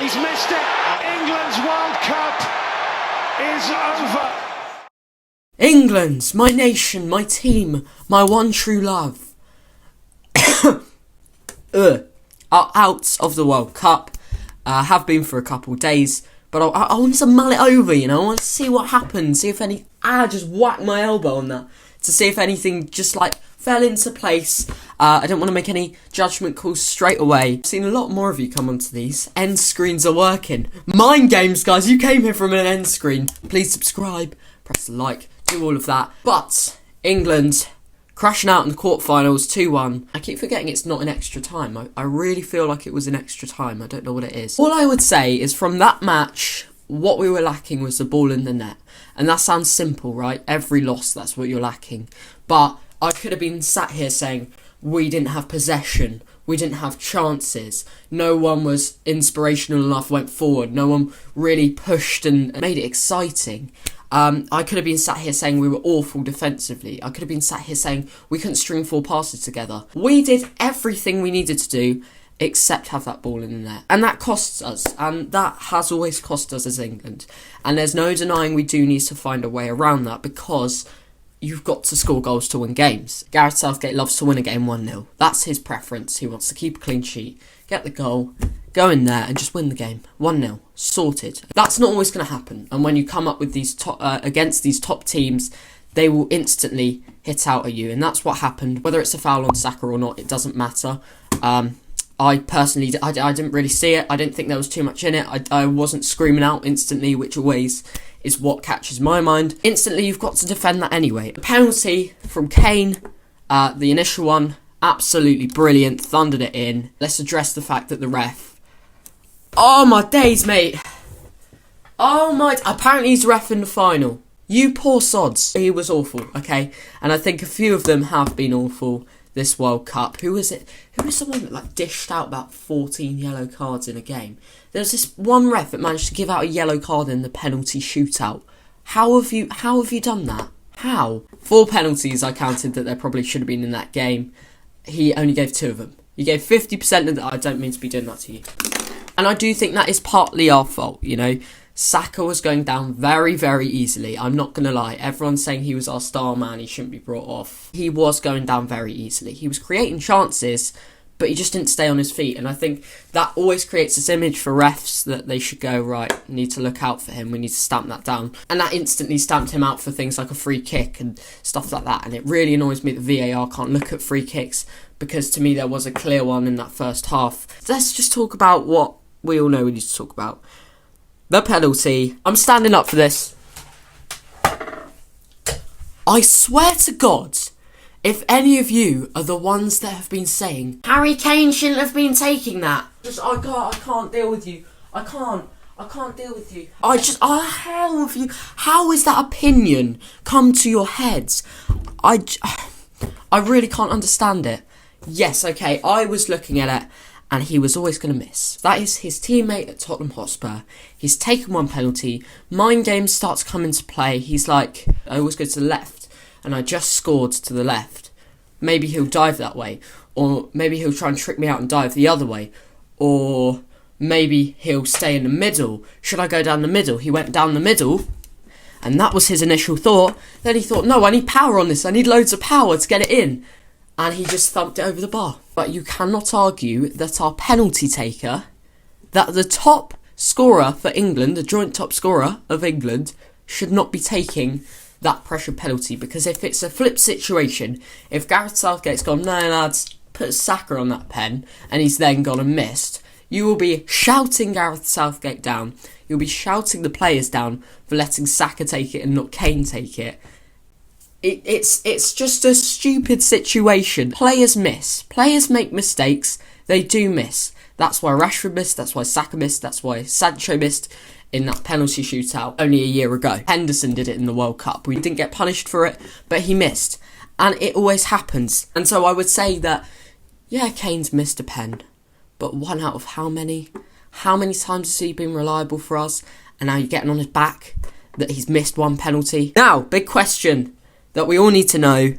He's missed it. England's World Cup is over. England, my nation, my team, my one true love, are out of the World Cup. Have been for a couple of days, but I want to mull it over, you know. I want to see what happened, see if any... just whack my elbow on that, to see if anything just, fell into place. I don't want to make any judgment calls straight away. I've seen a lot more of you come onto these. End screens are working. Mind games, guys. You came here from an end screen. Please subscribe, press the like, do all of that. But England crashing out in the quarterfinals 2-1. I keep forgetting it's not an extra time. I really feel like it was an extra time. I don't know what it is. All I would say is from that match, what we were lacking was the ball in the net. And that sounds simple, right? Every loss, that's what you're lacking. But I could have been sat here saying we didn't have possession, we didn't have chances, no one was inspirational enough, went forward, no one really pushed and made it exciting. I could have been sat here saying we were awful defensively. I could have been sat here saying we couldn't string 4 passes together. We did everything we needed to do except have that ball in the net. And that costs us, and that has always cost us as England. And there's no denying we do need to find a way around that, because you've got to score goals to win games. Gareth Southgate loves to win a game 1-0. That's his preference. He wants to keep a clean sheet, get the goal, go in there and just win the game. 1-0. Sorted. That's not always going to happen. And when you come up with these against these top teams, they will instantly hit out at you. And that's what happened. Whether it's a foul on Saka or not, it doesn't matter. I personally, I didn't really see it. I didn't think there was too much in it. I wasn't screaming out instantly, which always is what catches my mind. Instantly, you've got to defend that anyway. The penalty from Kane, the initial one, absolutely brilliant, thundered it in. Let's address the fact that the ref... Oh my days, mate. Oh my... Apparently he's ref in the final. You poor sods. He was awful, okay? And I think a few of them have been awful this World Cup. Who was it? Who was the one that dished out about 14 yellow cards in a game? There was this one ref that managed to give out a yellow card in the penalty shootout. How have you done that? How? 4 penalties I counted that there probably should have been in that game. He only gave 2 of them. You gave 50% of that. I don't mean to be doing that to you. And I do think that is partly our fault, you know. Saka was going down very, very easily. I'm not going to lie. Everyone's saying he was our star man. He shouldn't be brought off. He was going down very easily. He was creating chances, but he just didn't stay on his feet. And I think that always creates this image for refs that they should go, right, need to look out for him. We need to stamp that down. And that instantly stamped him out for things like a free kick and stuff like that. And it really annoys me that VAR can't look at free kicks, because to me there was a clear one in that first half. Let's just talk about what we all know we need to talk about. The penalty. I'm standing up for this. I swear to God, if any of you are the ones that have been saying Harry Kane shouldn't have been taking that, I can't deal with you. I can't deal with you. How is that opinion come to your heads? I really can't understand it. Yes, okay, I was looking at it, and he was always going to miss. That is his teammate at Tottenham Hotspur. He's taken 1 penalty. Mind games start to come into play. He's like, I always go to the left, and I just scored to the left. Maybe he'll dive that way. Or maybe he'll try and trick me out and dive the other way. Or maybe he'll stay in the middle. Should I go down the middle? He went down the middle, and that was his initial thought. Then he thought, no, I need power on this. I need loads of power to get it in. And he just thumped it over the bar. But you cannot argue that our penalty taker, that the top scorer for England, the joint top scorer of England, should not be taking that pressure penalty. Because if it's a flip situation, if Gareth Southgate's gone, no lads, put Saka on that pen, and he's then gone and missed, you will be shouting Gareth Southgate down. You'll be shouting the players down for letting Saka take it and not Kane take it. It's just a stupid situation. Players miss. Players make mistakes. They do miss. That's why Rashford missed. That's why Saka missed. That's why Sancho missed in that penalty shootout only a year ago. Henderson did it in the World Cup. We didn't get punished for it, but he missed. And it always happens. And so I would say that, yeah, Kane's missed a pen. But 1 out of how many? How many times has he been reliable for us? And now you're getting on his back that he's missed 1 penalty. Now, big question that we all need to know.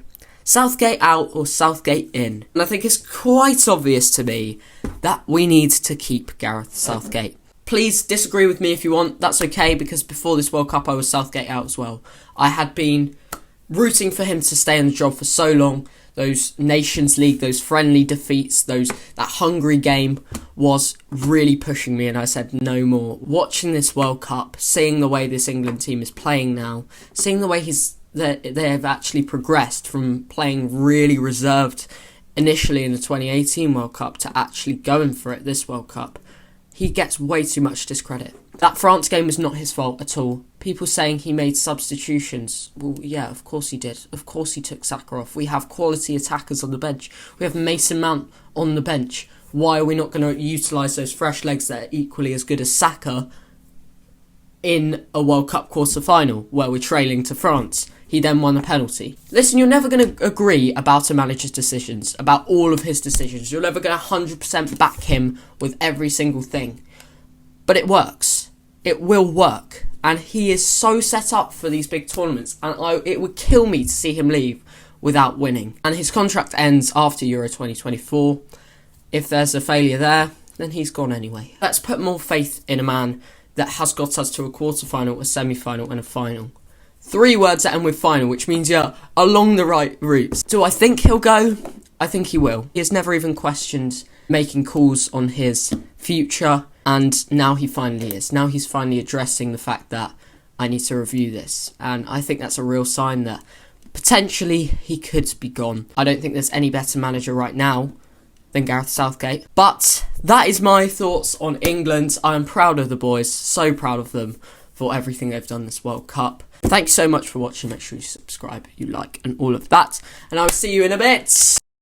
Southgate out or Southgate in? And I think it's quite obvious to me that we need to keep Gareth Southgate. Please disagree with me if you want. That's okay, because before this World Cup, I was Southgate out as well. I had been rooting for him to stay in the job for so long. Those Nations League, those friendly defeats, that Hungary game was really pushing me, and I said no more. Watching this World Cup, seeing the way this England team is playing now, seeing the way they have actually progressed from playing really reserved initially in the 2018 World Cup to actually going for it this World Cup, he gets way too much discredit. That France game was not his fault at all. People saying he made substitutions. Well, yeah, of course he did. Of course he took Saka off. We have quality attackers on the bench. We have Mason Mount on the bench. Why are we not going to utilise those fresh legs that are equally as good as Saka in a World Cup quarter-final where we're trailing to France? He then won a penalty. Listen, you're never going to agree about a manager's decisions, about all of his decisions. You're never going to 100% back him with every single thing. But it works. It will work. And he is so set up for these big tournaments. And it would kill me to see him leave without winning. And his contract ends after Euro 2024. If there's a failure there, then he's gone anyway. Let's put more faith in a man that has got us to a quarter-final, a semi-final and a final. 3 words that end with final, which means you're along the right routes. Do I think he'll go? I think he will. He has never even questioned making calls on his future, and now he finally is. Now he's finally addressing the fact that I need to review this, and I think that's a real sign that potentially he could be gone. I don't think there's any better manager right now than Gareth Southgate. But that is my thoughts on England. I am proud of the boys, so proud of them for everything they've done this World Cup. Thanks so much for watching. Make sure you subscribe, you like, and all of that. And I'll see you in a bit.